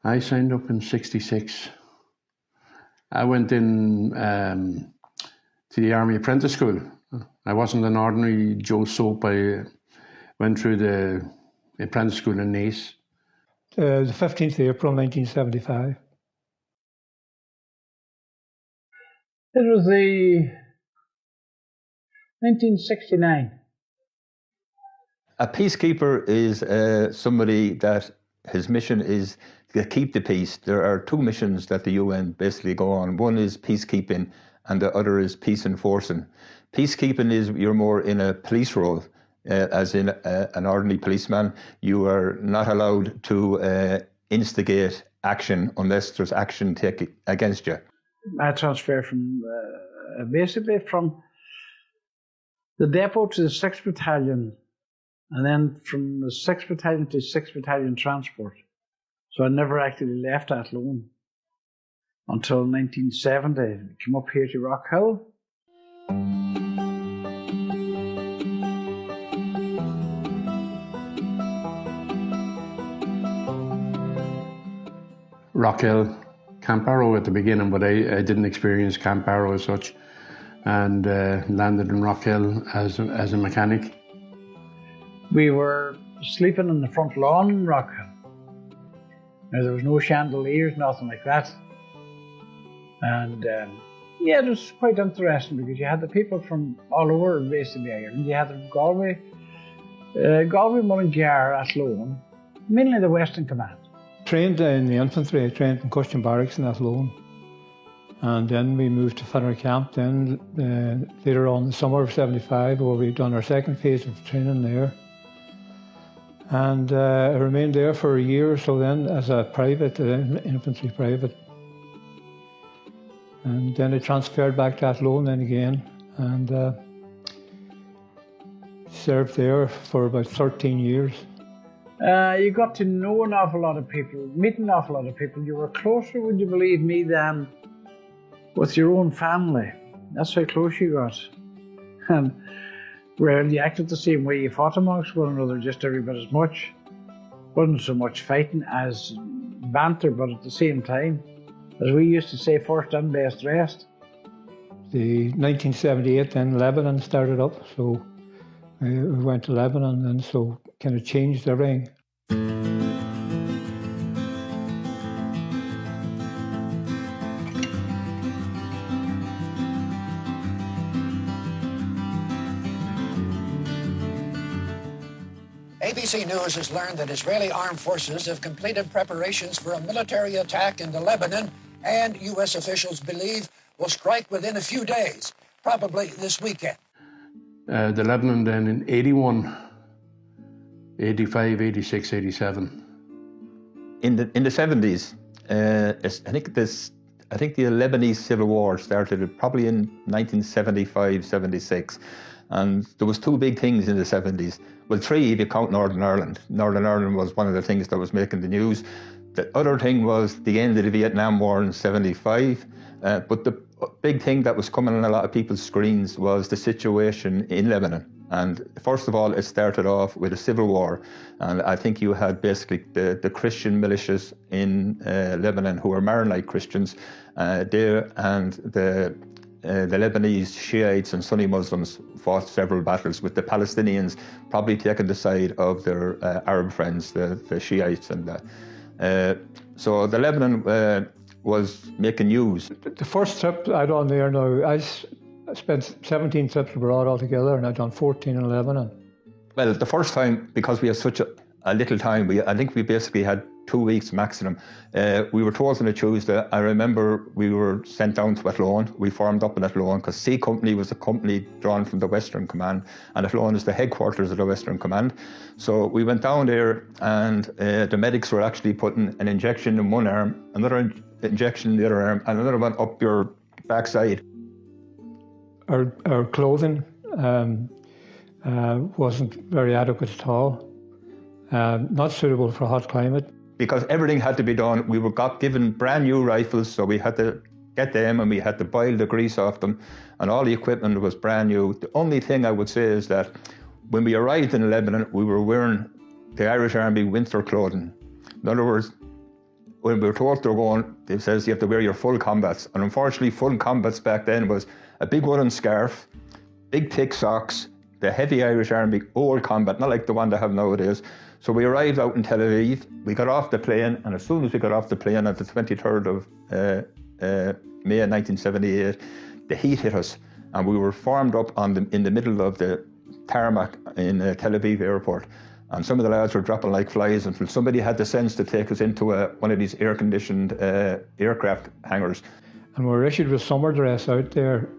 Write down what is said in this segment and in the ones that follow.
I signed up in '66. I went in to the Army Apprentice School. I wasn't an ordinary Joe Soap. I went through the apprentice school in Nice. The 15th of April 1975. It was the 1969. A peacekeeper is somebody that his mission is to keep the peace. There are two missions that the UN basically go on. One is peacekeeping and the other is peace enforcing. Peacekeeping is you're more in a police role, as in an ordinary policeman. You are not allowed to instigate action unless there's action taken against you. I transferred from basically from the depot to the 6th Battalion, and then from the 6th Battalion to 6th Battalion Transport. So I never actually left Athlone until 1970. I came up here to Rock Hill. Rock Hill, Camp Arrow at the beginning, but I didn't experience Camp Arrow as such, and landed in Rock Hill as a mechanic. We were sleeping on the front lawn in Rock Hill. Now, there was no chandeliers, nothing like that. And yeah, it was quite interesting because you had the people from all over basically Ireland. You had them Galway, Mullingar, Athlone, mainly the Western Command. Trained in the infantry. I trained in Custom Barracks in Athlone. And then we moved to Fenner Camp then later on in the summer of '75, where we'd done our second phase of training there. And I remained there for a year or so then as a private, infantry private. And then I transferred back to Athlone then again and served there for about 13 years. You got to know an awful lot of people, meet an awful lot of people. You were closer, would you believe me, than with your own family. That's how close you got. And well, you acted the same way. You fought amongst one another just every bit as much. Wasn't so much fighting as banter, but at the same time, as we used to say, first and best dressed. The 1978 then Lebanon started up, so we went to Lebanon and so kind of changed everything. ABC News has learned that Israeli armed forces have completed preparations for a military attack into Lebanon, and U.S. officials believe will strike within a few days, probably this weekend. The Lebanon then in 81, 85, 86, 87. In the 70s, I think the Lebanese Civil War started probably in 1975, 76. And there was two big things in the 70s. Well, three if you count Northern Ireland. Northern Ireland was one of the things that was making the news. The other thing was the end of the Vietnam War in 75. But the big thing that was coming on a lot of people's screens was the situation in Lebanon. And first of all, it started off with a civil war. And I think you had basically the Christian militias in Lebanon who were Maronite Christians there, and the Lebanese Shiites and Sunni Muslims fought several battles with the Palestinians probably taking the side of their Arab friends, the Shiites. And so the Lebanon was making news. The first trip I'd on there now, I spent 17 trips abroad altogether, and I'd done 14 in Lebanon. Well, the first time, because we had such a little time, I think we basically had 2 weeks maximum. We were told on a Tuesday. I remember we were sent down to Athlone. We formed up in Athlone because C Company was a company drawn from the Western Command, and Athlone is the headquarters of the Western Command. So we went down there, and the medics were actually putting an injection in one arm, another injection in the other arm, and another one up your backside. Our clothing wasn't very adequate at all. Not suitable for hot climate. Because everything had to be done. We were given brand new rifles, so we had to get them and we had to boil the grease off them, and all the equipment was brand new. The only thing I would say is that when we arrived in Lebanon, we were wearing the Irish Army winter clothing. In other words, when we were told they were going, they says you have to wear your full combats. And unfortunately, full combats back then was a big woolen scarf, big thick socks, the heavy Irish Army old combat, not like the one they have nowadays. So we arrived out in Tel Aviv, we got off the plane, and as soon as we got off the plane on the 23rd of May 1978, the heat hit us, and we were formed up in the middle of the tarmac in Tel Aviv airport. And some of the lads were dropping like flies until somebody had the sense to take us into one of these air-conditioned aircraft hangars. And we were issued with summer dress out there.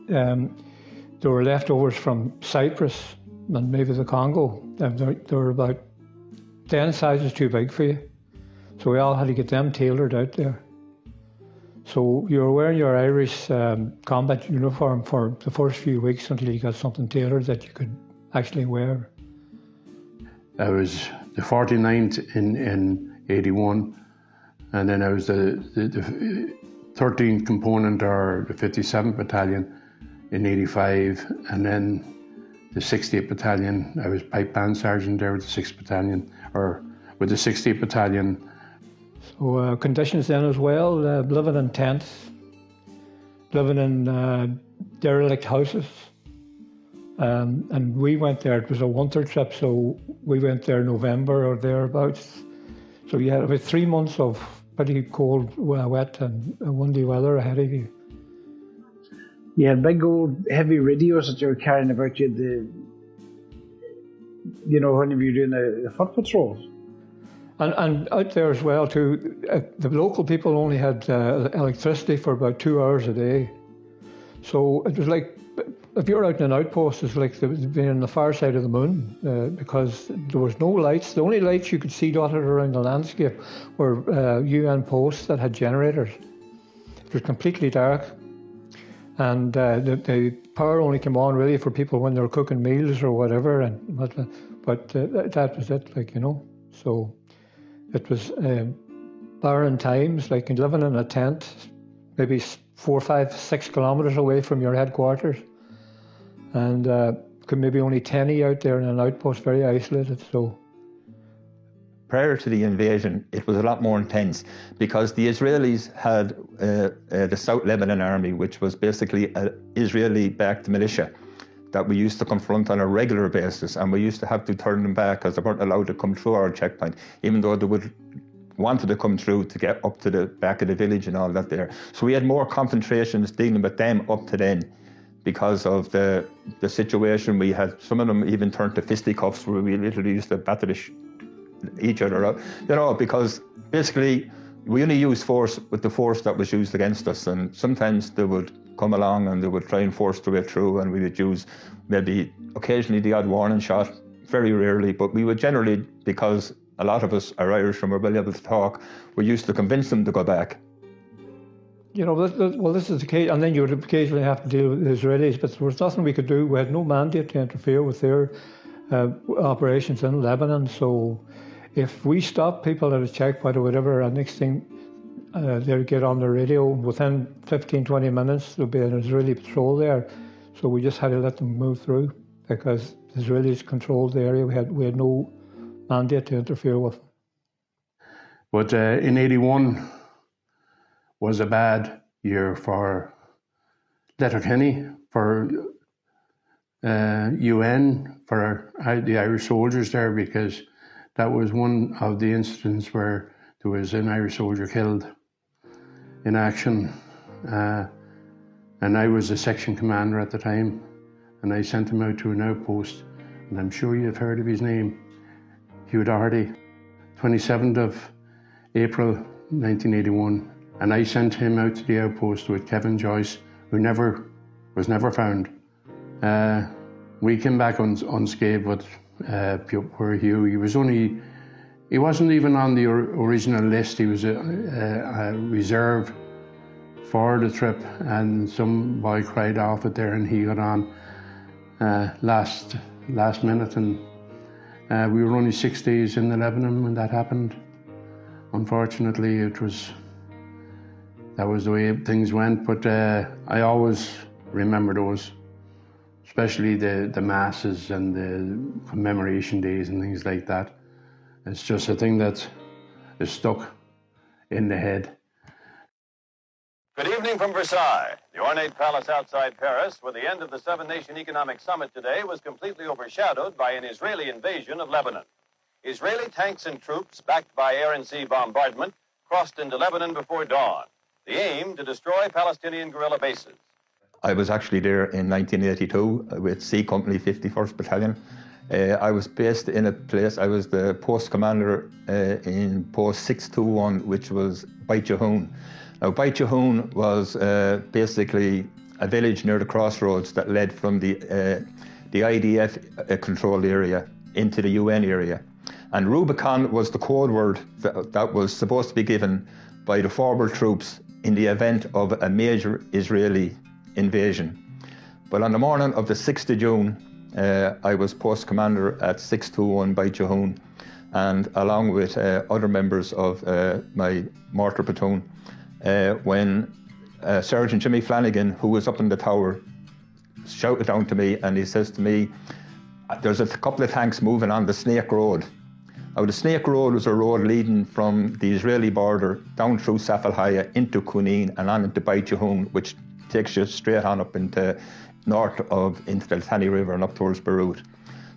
There were leftovers from Cyprus and maybe the Congo. They were about 10 sizes too big for you. So we all had to get them tailored out there. So you were wearing your Irish combat uniform for the first few weeks until you got something tailored that you could actually wear. I was the 49th in 81, and then I was the 13th component, or the 57th Battalion, in 85, and then the 60th Battalion. I was pipe band sergeant there with the 6th Battalion, or with the 60th Battalion. So conditions then as well, living in tents, living in derelict houses. And we went there, it was a winter trip, so we went there November or thereabouts. So you had about 3 months of pretty cold, wet and windy weather ahead of you. You had big old heavy radios that you were carrying about you, when you were doing the foot patrols. And out there as well too, the local people only had electricity for about 2 hours a day. So it was like, if you're out in an outpost, it's like being on the far side of the moon, because there was no lights. The only lights you could see dotted around the landscape were UN posts that had generators. It was completely dark. And the power only came on really for people when they were cooking meals or whatever. But that was it, So it was barren times, like living in a tent, maybe 4, 5, 6 kilometres away from your headquarters. And could maybe only 10 out there in an outpost, very isolated. So prior to the invasion, it was a lot more intense because the Israelis had the South Lebanon Army, which was basically an Israeli-backed militia that we used to confront on a regular basis, and we used to have to turn them back because they weren't allowed to come through our checkpoint, even though they would wanted to come through to get up to the back of the village and all that there. So we had more confrontations dealing with them up to then because of the situation we had. Some of them even turned to fisticuffs where we literally used to batter each other up, because basically we only used force with the force that was used against us, and sometimes they would come along and they would try and force their way through, and we would use maybe occasionally the odd warning shot, very rarely, but we would generally, because a lot of us are Irish and we're well able to talk, we used to convince them to go back. Well, this is the case, and then you would occasionally have to deal with the Israelis, but there was nothing we could do. We had no mandate to interfere with their operations in Lebanon, so if we stopped people at a checkpoint or whatever, and next thing they'd get on the radio, within 15, 20 minutes there'd be an Israeli patrol there. So we just had to let them move through because the Israelis controlled the area. We had no mandate to interfere with. But in 81 was a bad year for Letterkenny, for UN, for the Irish soldiers there, because that was one of the incidents where there was an Irish soldier killed in action. And I was the section commander at the time, and I sent him out to an outpost, and I'm sure you've heard of his name, Hugh Doherty, 27th of April 1981. And I sent him out to the outpost with Kevin Joyce, who was never found. We came back unscathed, but poor Hugh, he wasn't even on the original list. He was a reserve for the trip, and some boy cried off it there, and he got on last minute, and we were only 6 days in the Lebanon when that happened. Unfortunately, that was the way things went, but I always remember those, especially the masses and the commemoration days and things like that. It's just a thing that is stuck in the head. Good evening from Versailles. The ornate palace outside Paris, where the end of the seven-nation economic summit today was completely overshadowed by an Israeli invasion of Lebanon. Israeli tanks and troops, backed by air and sea bombardment, crossed into Lebanon before dawn. The aim to destroy Palestinian guerrilla bases. I was actually there in 1982 with C Company 51st Battalion. I was based in a place, I was the post commander in post 621, which was Beit Jehun. Now, Beit Jehun was basically a village near the crossroads that led from the IDF controlled area into the UN area. And Rubicon was the code word that was supposed to be given by the forward troops in the event of a major Israeli invasion. But on the morning of the 6th of June, I was post commander at 621 Beit Jehun, and along with other members of my mortar platoon, when Sergeant Jimmy Flanagan, who was up in the tower, shouted down to me, and he says to me, "There's a couple of tanks moving on the Snake Road." Now, the Snake Road was a road leading from the Israeli border down through Saf al-Haya into Kuneen and on into Beit Jehun, which takes you straight on up into into the Litani River and up towards Beirut.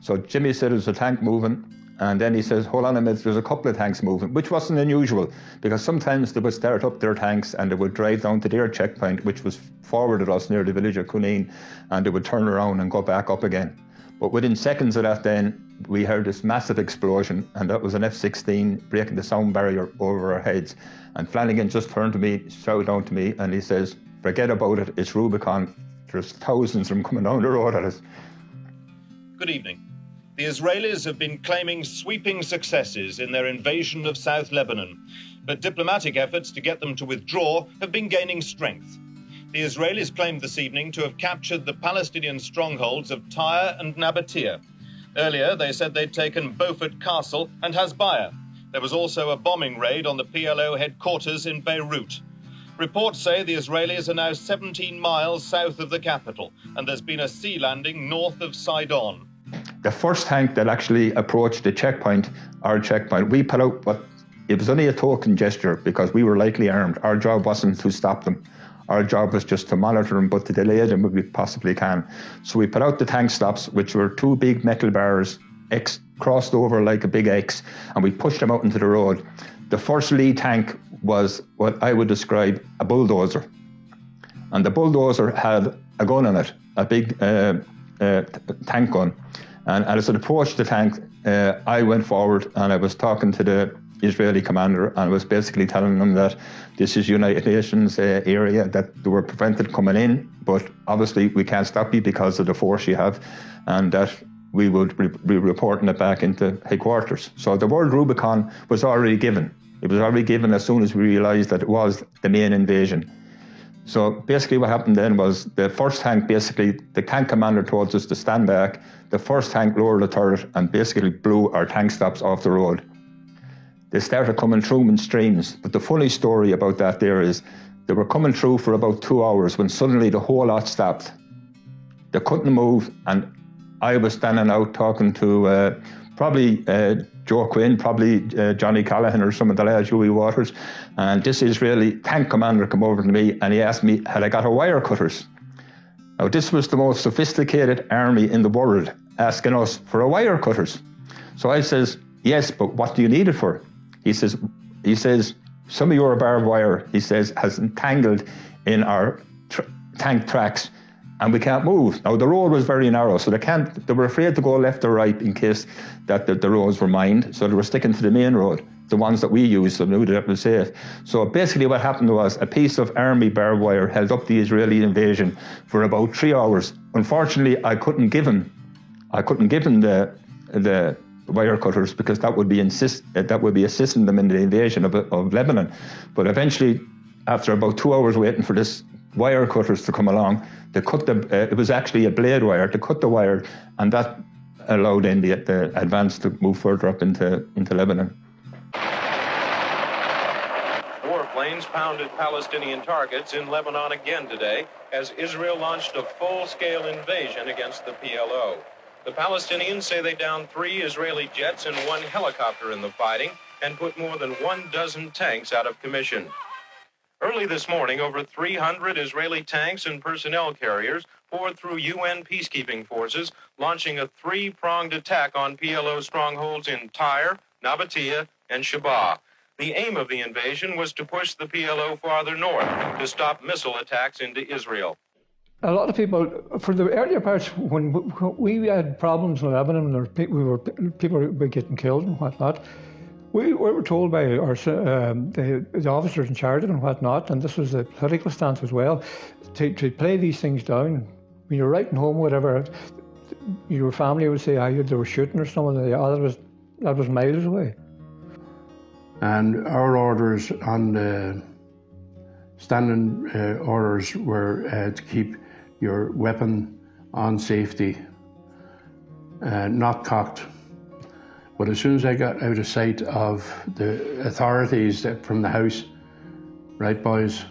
So Jimmy said there's a tank moving, and then he says, "Hold on a minute, there's a couple of tanks moving," which wasn't unusual, because sometimes they would start up their tanks and they would drive down to their checkpoint, which was forwarded us near the village of Kuneen, and they would turn around and go back up again. But within seconds of that then, we heard this massive explosion, and that was an F-16 breaking the sound barrier over our heads. And Flanagan just turned to me, shouted down to me, and he says, "Forget about it, it's Rubicon. There's thousands of them coming down the road at us." Good evening. The Israelis have been claiming sweeping successes in their invasion of South Lebanon, but diplomatic efforts to get them to withdraw have been gaining strength. The Israelis claimed this evening to have captured the Palestinian strongholds of Tyre and Nabatea. Earlier, they said they'd taken Beaufort Castle and Hasbaya. There was also a bombing raid on the PLO headquarters in Beirut. Reports say the Israelis are now 17 miles south of the capital, and there's been a sea landing north of Sidon. The first tank that actually approached the checkpoint, our checkpoint, we put out, but it was only a token gesture because we were lightly armed. Our job wasn't to stop them. Our job was just to monitor them, but to delay them if we possibly can. So we put out the tank stops, which were two big metal bars, crossed over like a big X, and we pushed them out into the road. The first lead tank was what I would describe a bulldozer. And the bulldozer had a gun in it, a big tank gun. And as it approached the tank, I went forward and I was talking to the Israeli commander, and I was basically telling them that this is United Nations area, that they were prevented coming in, but obviously we can't stop you because of the force you have, and that we would be reporting it back into headquarters. So the word Rubicon was already given. It was already given as soon as we realised that it was the main invasion. So basically what happened then was the first tank, basically the tank commander told us to stand back. The first tank lowered the turret and basically blew our tank stops off the road. They started coming through in streams. But the funny story about that there is they were coming through for about 2 hours when suddenly the whole lot stopped. They couldn't move, and I was standing out talking to probably Joe Quinn, probably Johnny Callahan or some of the lads, Huey Waters, and this Israeli tank commander came over to me and he asked me, had I got a wire cutters? Now this was the most sophisticated army in the world asking us for a wire cutters. So I says, yes, but what do you need it for? He says, some of your barbed wire, he says, has entangled in our tank tracks and we can't move. Now the road was very narrow, so they were afraid to go left or right in case that the roads were mined, so they were sticking to the main road, the ones that we used, so they knew that it was safe. So basically what happened was a piece of army barbed wire held up the Israeli invasion for about 3 hours. Unfortunately, I couldn't give him the wire cutters because that would be assisting them in the invasion of Lebanon. But eventually, after about 2 hours waiting for this wire cutters to come along, they cut it was actually a blade wire, to cut the wire, and that allowed then the advance to move further up into Lebanon. Warplanes pounded Palestinian targets in Lebanon again today as Israel launched a full-scale invasion against the PLO. The Palestinians say they downed 3 Israeli jets and 1 helicopter in the fighting, and put more than 12 tanks out of commission. Early this morning, over 300 Israeli tanks and personnel carriers poured through UN peacekeeping forces, launching a three-pronged attack on PLO strongholds in Tyre, Nabatea, and Shabaa. The aim of the invasion was to push the PLO farther north to stop missile attacks into Israel. A lot of people, for the earlier parts, when we had problems in Lebanon, people were getting killed and whatnot, we were told by the officers in charge and whatnot, and this was the political stance as well, to play these things down. When you're writing home, whatever, your family would say, they were shooting or something. That was miles away. And our orders on the standing orders were to keep your weapon on safety, not cocked. But as soon as I got out of sight of the authorities from the house, right boys,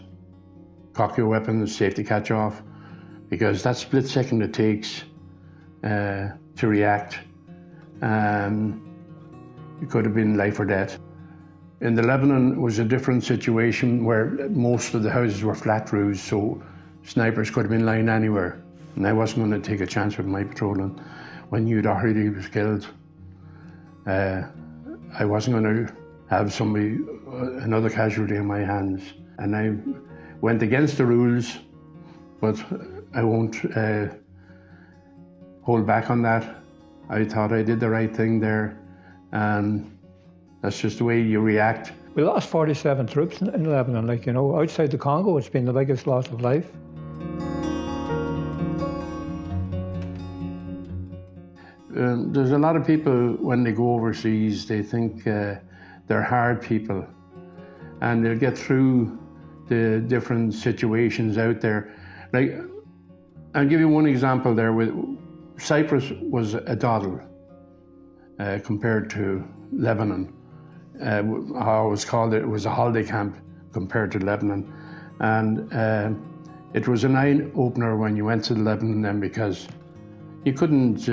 cock your weapon, safety catch off, because that split second it takes to react, it could have been life or death. In the Lebanon was a different situation where most of the houses were flat roofs, so snipers could have been lying anywhere. And I wasn't going to take a chance with my patrolling. When Hugh Doherty was killed, I wasn't going to have another casualty in my hands. And I went against the rules, but I won't hold back on that. I thought I did the right thing there, and that's just the way you react. We lost 47 troops in Lebanon. Outside the Congo, it's been the biggest loss of life. There's a lot of people, when they go overseas, they think they're hard people, and they'll get through the different situations out there. Like, I'll give you one example there. Cyprus was a doddle compared to Lebanon. I always called it was a holiday camp compared to Lebanon. And it was an eye-opener when you went to Lebanon then, because you couldn't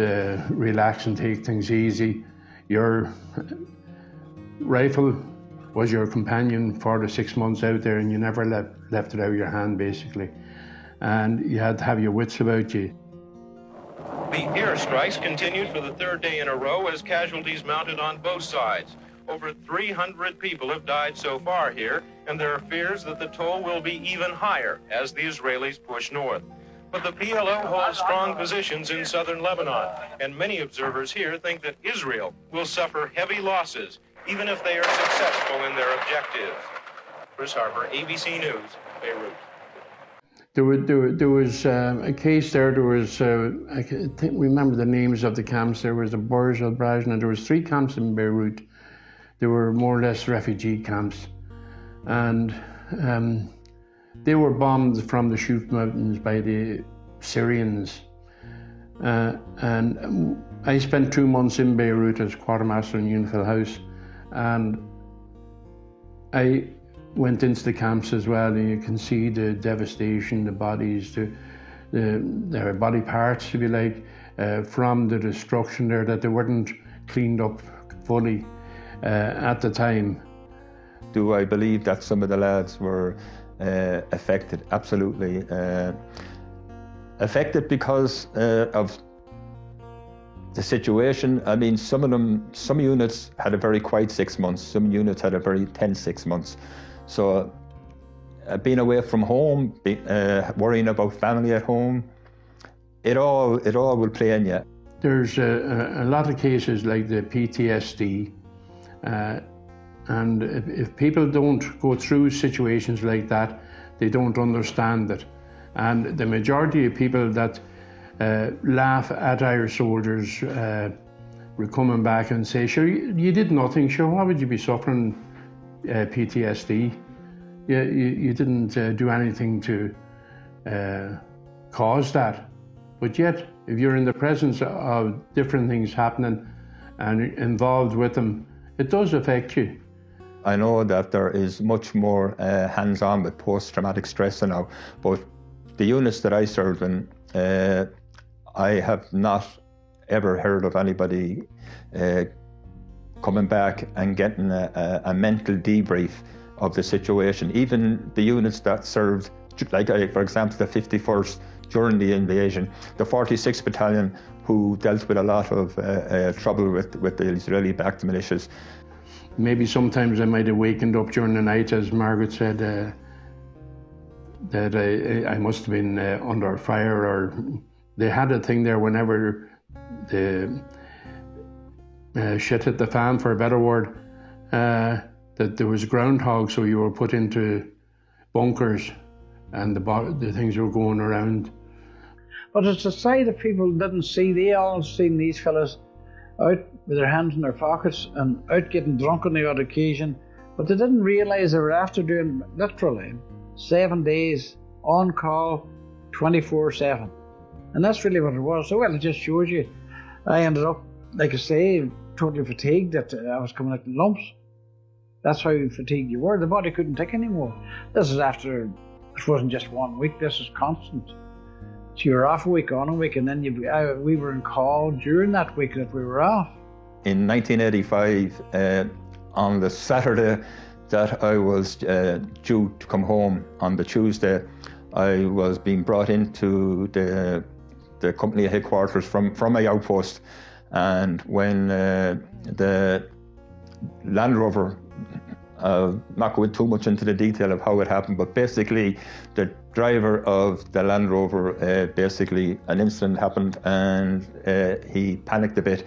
relax and take things easy. Your rifle was your companion for the 6 months out there, and you never left it out of your hand, basically. And you had to have your wits about you. The airstrikes continued for the third day in a row as casualties mounted on both sides. Over 300 people have died so far here, and there are fears that the toll will be even higher as the Israelis push north. But the PLO holds strong positions in southern Lebanon, and many observers here think that Israel will suffer heavy losses, even if they are successful in their objectives. Chris Harper, ABC News, Beirut. There was a case there. There was I think remember the names of the camps. There was the Burj al Braj, and there was 3 camps in Beirut. They were more or less refugee camps, and they were bombed from the Shuf Mountains by the Syrians. And I spent 2 months in Beirut as quartermaster in Unifil House, and I went into the camps as well, and you can see the devastation, the bodies, their body parts, if you like, from the destruction there, that they weren't cleaned up fully at the time. Do I believe that some of the lads were affected? Absolutely. Affected because of the situation. I mean, some units had a very quiet 6 months, some units had a very tense 6 months. So being away from home, worrying about family at home, it all will play in you. There's a lot of cases like the PTSD, and if people don't go through situations like that, they don't understand it. And the majority of people that laugh at our soldiers were coming back and say, sure, you did nothing, sure, why would you be suffering PTSD? You didn't do anything to cause that. But yet, if you're in the presence of different things happening and involved with them, it does affect you. I know that there is much more hands-on with post-traumatic stress now, but the units that I served in, I have not ever heard of anybody coming back and getting a mental debrief of the situation. Even the units that served, like for example the 51st during the invasion, the 46th Battalion, who dealt with a lot of trouble with the Israeli-backed militias. Maybe sometimes I might have wakened up during the night, as Margaret said, that I must have been under fire, or they had a thing there whenever the shit hit the fan, for a better word, that there was groundhog, so you were put into bunkers and the things were going around. But it's a side that people didn't see. They all seen these fellas out with their hands in their pockets and out getting drunk on the odd occasion, but they didn't realise they were after doing literally 7 days on call 24/7. And that's really what it was. So well, it just shows you. I ended up, like I say, totally fatigued, that I was coming out in lumps. That's how fatigued you were. The body couldn't take anymore. This is after, it wasn't just 1 week, this is constant. So you were off a week, on a week, and then we were in call during that week that we were off. In 1985, on the Saturday that I was due to come home on the Tuesday, I was being brought into the company headquarters from my outpost, and when the Land Rover, not going too much into the detail of how it happened, but basically the driver of the Land Rover, basically an incident happened and he panicked a bit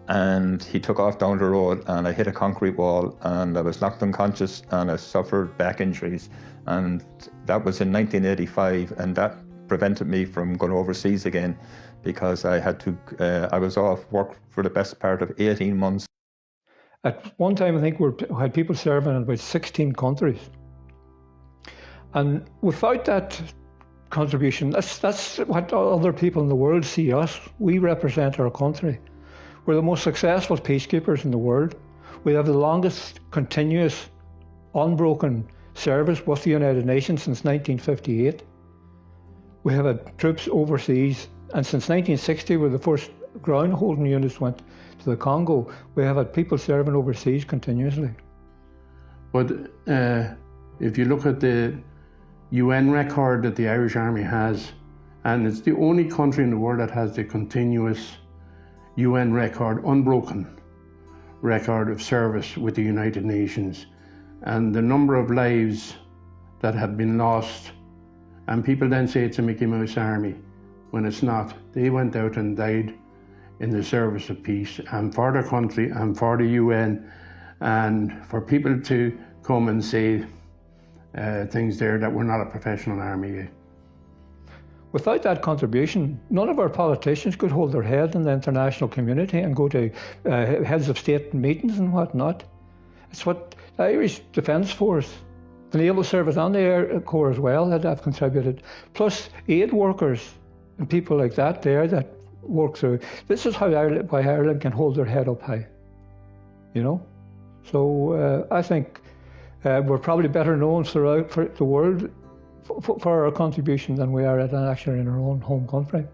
and he took off down the road, and I hit a concrete wall and I was knocked unconscious and I suffered back injuries, and that was in 1985, and that prevented me from going overseas again because I was off work for the best part of 18 months. At one time, I think we had people serving in about 16 countries. And without that contribution, that's what other people in the world see us. We represent our country. We're the most successful peacekeepers in the world. We have the longest continuous, unbroken service with the United Nations since 1958. We have had troops overseas, and since 1960, where the first ground holding units went to the Congo, we have had people serving overseas continuously. But if you look at the UN record that the Irish Army has, and it's the only country in the world that has the continuous UN record, unbroken record of service with the United Nations, and the number of lives that have been lost, and people then say it's a Mickey Mouse army, when it's not. They went out and died in the service of peace and for their country and for the UN, and for people to come and say things there that we're not a professional army. Without that contribution, none of our politicians could hold their head in the international community and go to heads of state meetings and whatnot. It's what the Irish Defence Force, the Naval Service and the Air Corps as well that have contributed, plus aid workers and people like that there that work through. This is how Ireland can hold their head up high, you know. So I think we're probably better known throughout the world for our contribution than we are actually in our own home country.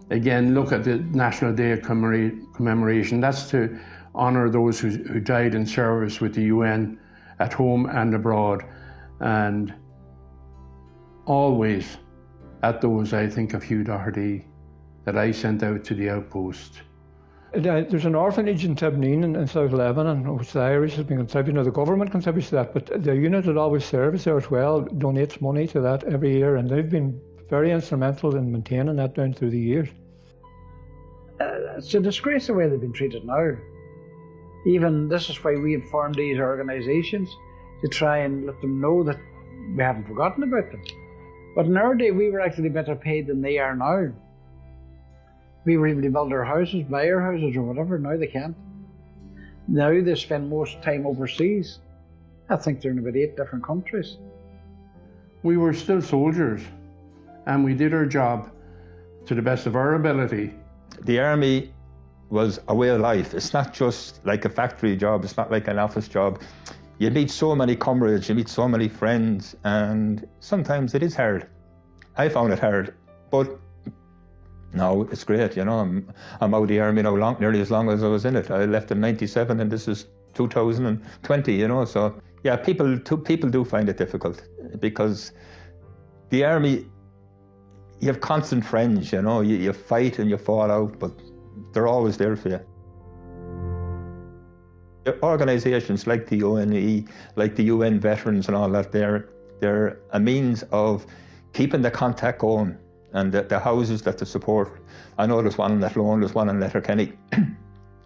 Again, look at the National Day of Commemoration. That's to honour those who died in service with the UN at home and abroad. And always at those, I think of Hugh Doherty that I sent out to the outpost. There's an orphanage in Devine in South Lebanon, which the Irish has been contributing. The government contributes to that, but the unit that always serves there as well donates money to that every year, and they've been very instrumental in maintaining that down through the years. It's a disgrace the way they've been treated now. Even this is why we have formed these organisations, to try and let them know that we haven't forgotten about them. But in our day, we were actually better paid than they are now. We were able to build our houses, buy our houses or whatever. Now they can't. Now they spend most time overseas. I think they're in about 8 different countries. We were still soldiers, and we did our job to the best of our ability. The army was a way of life. It's not just like a factory job. It's not like an office job. You meet so many comrades, you meet so many friends, and sometimes it is hard. I found it hard, but No, it's great, you know. I'm out of the army now nearly as long as I was in it. I left in 97 and this is 2020, you know. So, yeah, people do find it difficult because the army, you have constant friends, you know. You fight and you fall out, but they're always there for you. Organisations like the ONE, like the UN veterans and all that, they're a means of keeping the contact going, and the houses that they support. I know there's one in Athlone, there's one in Letterkenny, and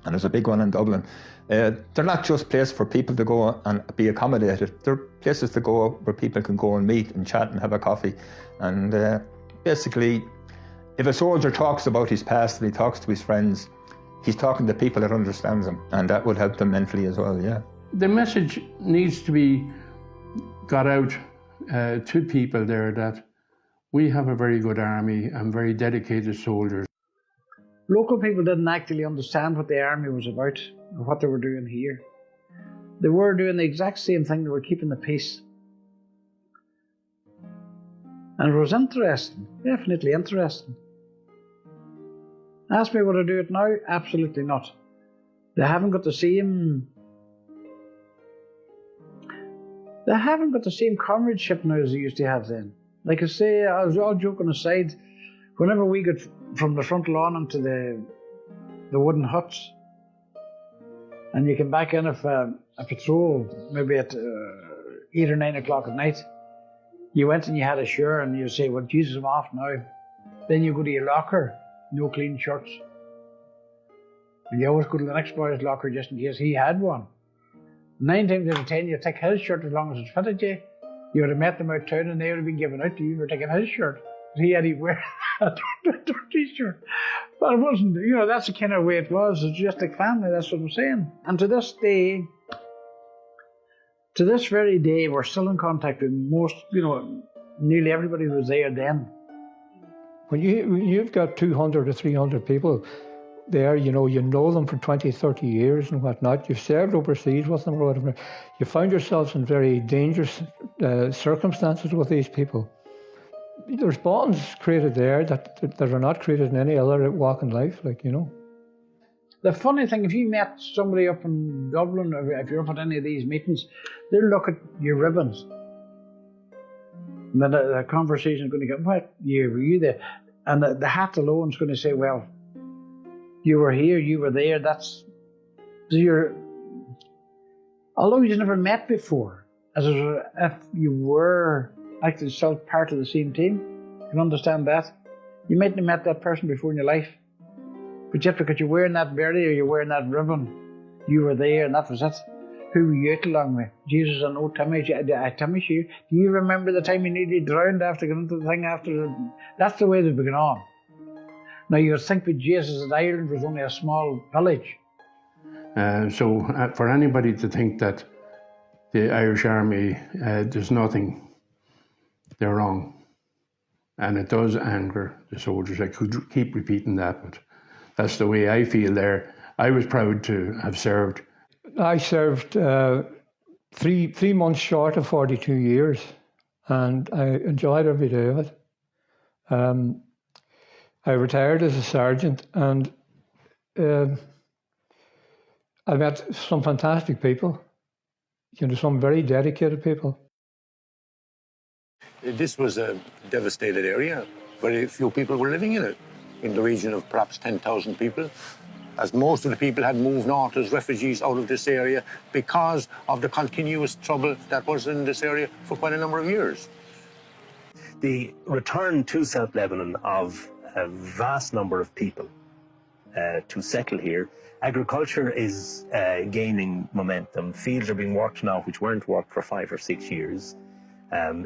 there's a big one in Dublin. They're not just places for people to go and be accommodated. They're places to go where people can go and meet and chat and have a coffee. And basically, if a soldier talks about his past and he talks to his friends, he's talking to people that understands him, and that would help them mentally as well, yeah. The message needs to be got out to people there that we have a very good army and very dedicated soldiers. Local people didn't actually understand what the army was about or what they were doing here. They were doing the exact same thing, they were keeping the peace. And it was interesting, definitely interesting. Ask me would I do it now? Absolutely not. They haven't got the same comradeship now as they used to have then. Like I say, I was all joking aside, whenever we got from the front lawn into the wooden huts, and you came back in of a patrol, maybe at 8 or 9 o'clock at night, you went and you had a shower and you say, well, Jesus, I'm off now. Then you go to your locker, no clean shirts. And you always go to the next boy's locker just in case he had one. 9 times out of 10, you take his shirt as long as it fitted you. You would have met them out town and they would have been given out to you for taking his shirt. He had to wear a dirty shirt. But it wasn't, you know, that's the kind of way it was. It's just like family, that's what I'm saying. And to this day, to this very day, we're still in contact with most, you know, nearly everybody who was there then. When you've got 200 or 300 people there, you know them for 20, 30 years and whatnot. You've served overseas with them or whatever. You find yourselves in very dangerous circumstances with these people. There's bonds created there that are not created in any other walk in life, like, you know. The funny thing, if you met somebody up in Dublin, or if you're up at any of these meetings, they'll look at your ribbons. And then the conversation is going to go, what year were you there? And the hat alone is going to say, well, you were here, you were there, that's your... Although you never met before, as if you were actually still part of the same team, you can understand that. You might have met that person before in your life, but just because you're wearing that beret or you're wearing that ribbon, you were there and that was it. Who were you out along with? Jesus, I know Timmy. Timmy, do you remember the time you nearly drowned after getting into the thing That's the way they've been on. Now you would think with Jesus that Ireland was only a small village. So for anybody to think that the Irish Army does nothing, they're wrong. And it does anger the soldiers. I could keep repeating that, but that's the way I feel there. I was proud to have served. I served 3 months short of 42 years, and I enjoyed every day of it. I retired as a sergeant, and I met some fantastic people, you know, some very dedicated people. This was a devastated area. Very few people were living in it, in the region of perhaps 10,000 people, as most of the people had moved north as refugees out of this area because of the continuous trouble that was in this area for quite a number of years. The return to South Lebanon of a vast number of people to settle here. Agriculture is gaining momentum. Fields are being worked now which weren't worked for 5 or 6 years.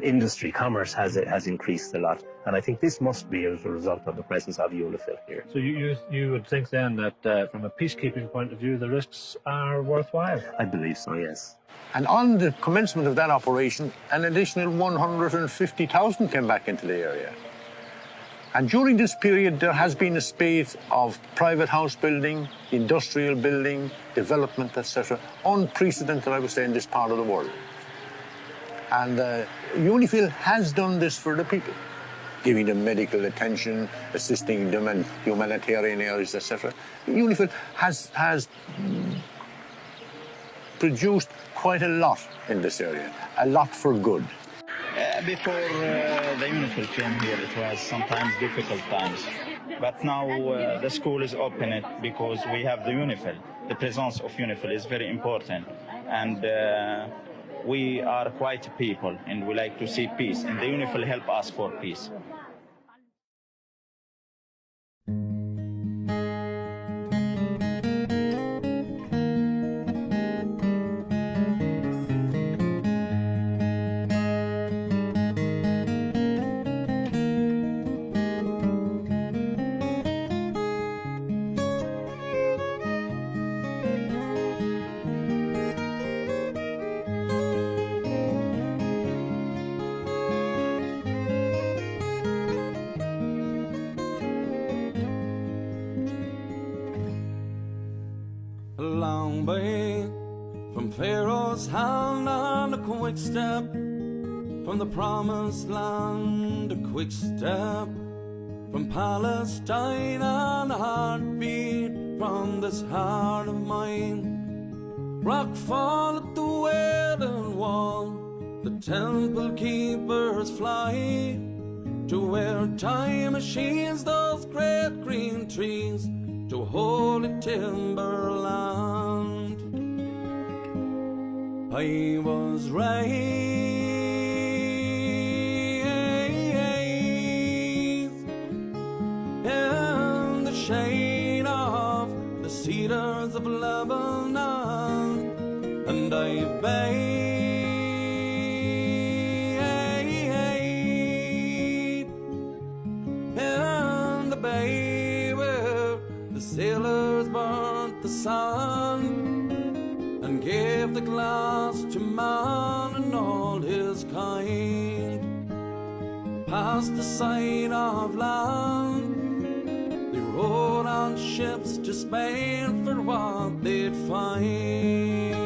Industry, commerce has increased a lot, and I think this must be as a result of the presence of UNIFIL here. So you would think then that from a peacekeeping point of view, the risks are worthwhile? I believe so, yes. And on the commencement of that operation, an additional 150,000 came back into the area. And during this period, there has been a spate of private house building, industrial building, development, etc., unprecedented, I would say, in this part of the world. And UNIFIL has done this for the people. giving them medical attention, assisting them in humanitarian areas, etc. UNIFIL has produced quite a lot in this area, a lot for good. Before the UNIFIL came here, it was sometimes difficult times. But now the school is open because we have the UNIFIL. The presence of UNIFIL is very important. And we are quite people and we like to see peace. And the UNIFIL help us for peace. A long way from Pharaoh's hand and a quick step from the promised land, a quick step from Palestine and a heartbeat from this heart of mine. Rock fall at the Wailing Wall, the temple keepers fly to where time machines those great green trees to holy timberland. I was raised in the shade of the cedars of Lebanon, and I bathed in the bay where the sailors burnt the sun and gave the glass to man and all his kind. Past the sight of land, they rode on ships to Spain for what they'd find.